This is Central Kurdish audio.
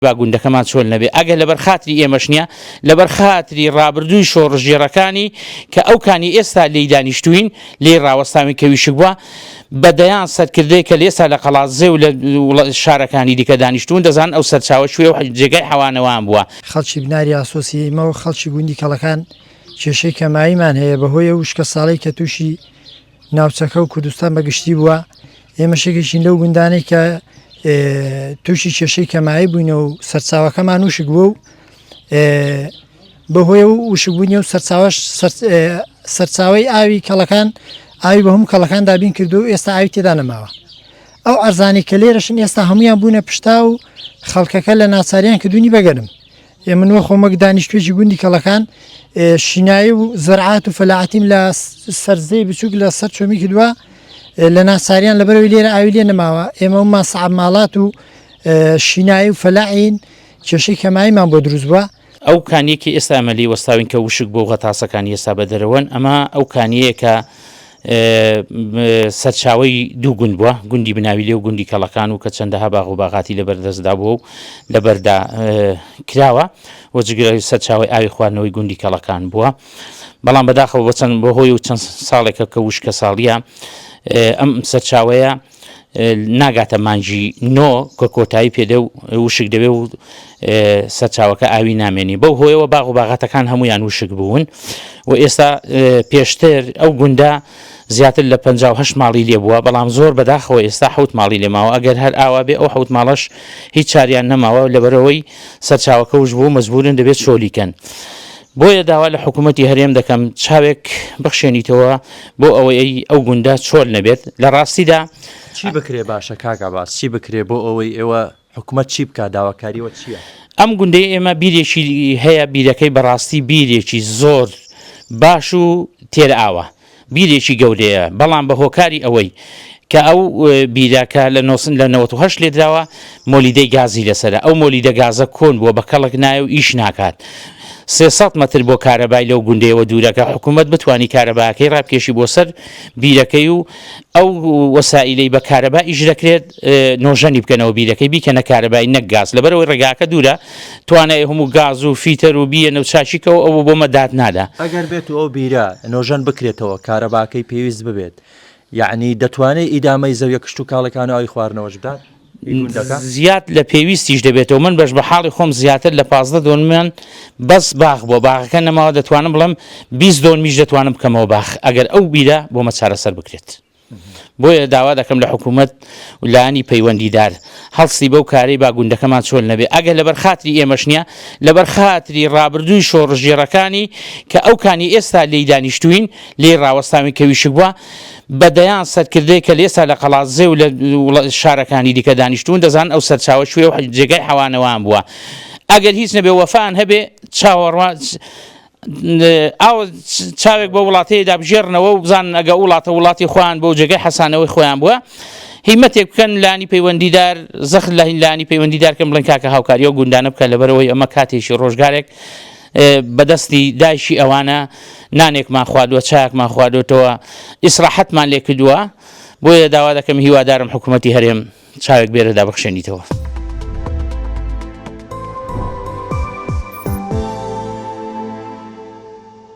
با گوندەکەمان چۆل نەبێ ئەگەر لەبەر خاتری ئێمەش نییە لەبەر خاتری ڕابردووی شۆڕژێڕەکانی کە ئەو کانی ئێستا لێی دانیشتوین لێ ڕاوەستاوی کەویشک بووە بەدەیان سەرکردەی کە لێستا لە قەڵازێ و لە شارەکانی دیکە دانیشتون دەزان ئەو سەرچاوە شوێ و جێگای حەوانەوەیان بووە. خەڵکی بناری ئاسۆسیەمەوە خەڵکی گوندی کەڵەکان کێشەی کەماییمان هەیە بەهۆی وشکە ساڵی کە تووشی ناوچەکە و کوردستان بەگشتی بووە ئێمە شێکێکین لەو گوندانەی کە تووشی کێشەی کەمایی بووینەوە و سەرچاوەکەمان وشک بوو و بەهۆی وشکبوونی و سەرچاوی ئاوی کەڵەکان ئاوی بە هەموو کەڵەکان دابین کردو و ئێستا ئاوی تێدا نەماوە ئەو ئەرزانی کە لێرەشن ئێستا هەمویان بوونە پشتا و خەڵکەکە لە ناچاریان کردوونی بەگەرم ئێمە نوە خۆمەک دانیشتوێکی گوندی کەڵەکان شینایی و زەرعات و فەلاعەتیم لە سەرزەی بچووک لە سەر چۆمی کردووە لە ناساریان لەبەرەوەی لێرە ئاوی لێ نەماوە ئێمە ماسەعاب ماڵات و شینایی و فەلاعین کێشەی کەماییمان بۆ دروست بووە. ئەو کانیەکی ئێستا ئەمەلی وەستاوین کە وشک بۆ غەتاسەکانی ئێستا بە دەرەوەن ئەمە ئەو کانیەیە کە سەرچاوی دوو گوند بووە گوندی بناوی لێ و گوندی کەڵەکان و کە چەندەها باغ و باغاتی لەبەردەستدا بووە و لەبەردا کراوە وەجگرە سەرچاوی ئاوی خواردنەوەی گوندی کەڵەکان بووە بەڵام بەداخەوە بەچەند بەهۆی و چەند ساڵێکە کە وشکە ساڵیە ئەم سەرچاوەیە ناگاتە مانجی نۆ کە کۆتایی پێدە و وشک دەبێ و سەرچاوەکە ئاوی نامێنی بەو هۆیەوە باغ و باغاتەکان هەمویان وشک بوون و ئێستا پێشتر ئەو گوندە زیاتر لە 58 ماڵی لێ بووە بەڵام زۆر بەداخەوە ئێستا 7 ماڵی لێماوە ئەگەر هەر ئاوا بێ ئەو 7 ماڵەش هیچ چاریان نەماوە لەبەرەوەی سەرچاوەکە وش بوو مەجبورن دەبێت شۆلیکەن. بۆیە داوا لە حکوومەتی هەرێم دەکەم چاوێک بخشێنیتەوە بۆ ئەوەی ئەو گوندە چۆل نەبێت لە ڕاستیدا چی بکرێ باشە کاکا باس چی بکرێ بۆ ئەوەی ئێوە حکوومەت چی بکە داواکاریوە چییە؟ ئەم گوندەی ئێمە بیرێکی هەیە بیرەکەی بەڕاستی بیرێکی زۆر باش و تێر ئاوە بیرێکی گەورەیە بەڵام بە هۆکاری ئەوەی کە ئەو بیرەکە لە 98 لێدراوە مۆلیدەی گازی لەسەرە ئەو مۆلیدە گازە کۆن بووە بە کەڵک نایە و ئیش ناکات 300 متر بۆ کارەبای لەو گوندەیەوە دوورەکە حکوومەت بتوانی کارەباکەی ڕابکێشی بۆ سەر بیرەکەی و ئەو وەسائلەی بە کارەبا ئیش دەکرێت نۆژەنی بکەنەوە بیرەکەی بیکەنە کارەبای نەک گاز لەبەرەوەی ڕێگاکە دوورە توانای هەموو گاز و فیتەر و بیە نەوچاچیکەوە ئەو بۆ مەدات نادا ئەگەر بێت و ئەو بیرە نۆژەن بکرێتەوە کارەباکەی پێویست ببێت یعنی دەتوانێت ئیدامەی زەویە کشت و کاڵەکان و ئاوی خواردنەوەش بدات زیاد لە پێویستیش دەبێتەوە من بەش بە حاڵی خۆم زیاتر لە 15 دۆنمیان بەس باغ بۆ باغەکە نەماوە دەتوانم بڵم 20 دۆنمیش دەتوانم بکەمەوە باغ ئەگەر ئەو بیرە بۆمە چارەسەر بکرێت بۆیە داوا دەکەم لە حکوومەت و لایەنی پەیوەندیدار هەڵستی بەو کارەی با گوندەکەمان چۆل نەبێ ئەگەر لەبەر خاتری ئێمەش نییە لەبەر خاتری ڕابردووی شۆڕژێڕەکانی کە ئەو کانی ئێستا لێی دانیشتوین لێ ڕاوەستاوی کەویشک بووە بەدەیان سەرکردەی کە لێستا لە قەڵازێ و لە شارەکانی دیکە دانیشتون دەزان ئەو سەرچاوە شوێ و جێگای حەوانەوەیان بووە ئەگەر هیچ نەبێ وەفان هەبێ چاوەڕوان ئەو چاوێک بە وڵاتەیەدا بژێڕنەوە و بزان ئەگە وڵاتی خۆیان بۆ جێگای حەسانەوەی خۆیان بووە هیمەتێک بکەن لانی پەیوەندیدار زەخت لە لانی پەیوەندیدار کەم بڵێن کاکە هاوکاریە و گوندانە بکە لەبەرەوەی ئەمە کاتێکی ڕۆژگارێک بەدەستی دایشی ئەوانە نانێکمان خواردووە چاکمان خواردوێتەوە ئیسراحەتمان لێ کردووە بۆیە داوا دەکەم هیوادارم حکوومەتی هەرێم چاوێک بێرە دابەخشێنیتەوە.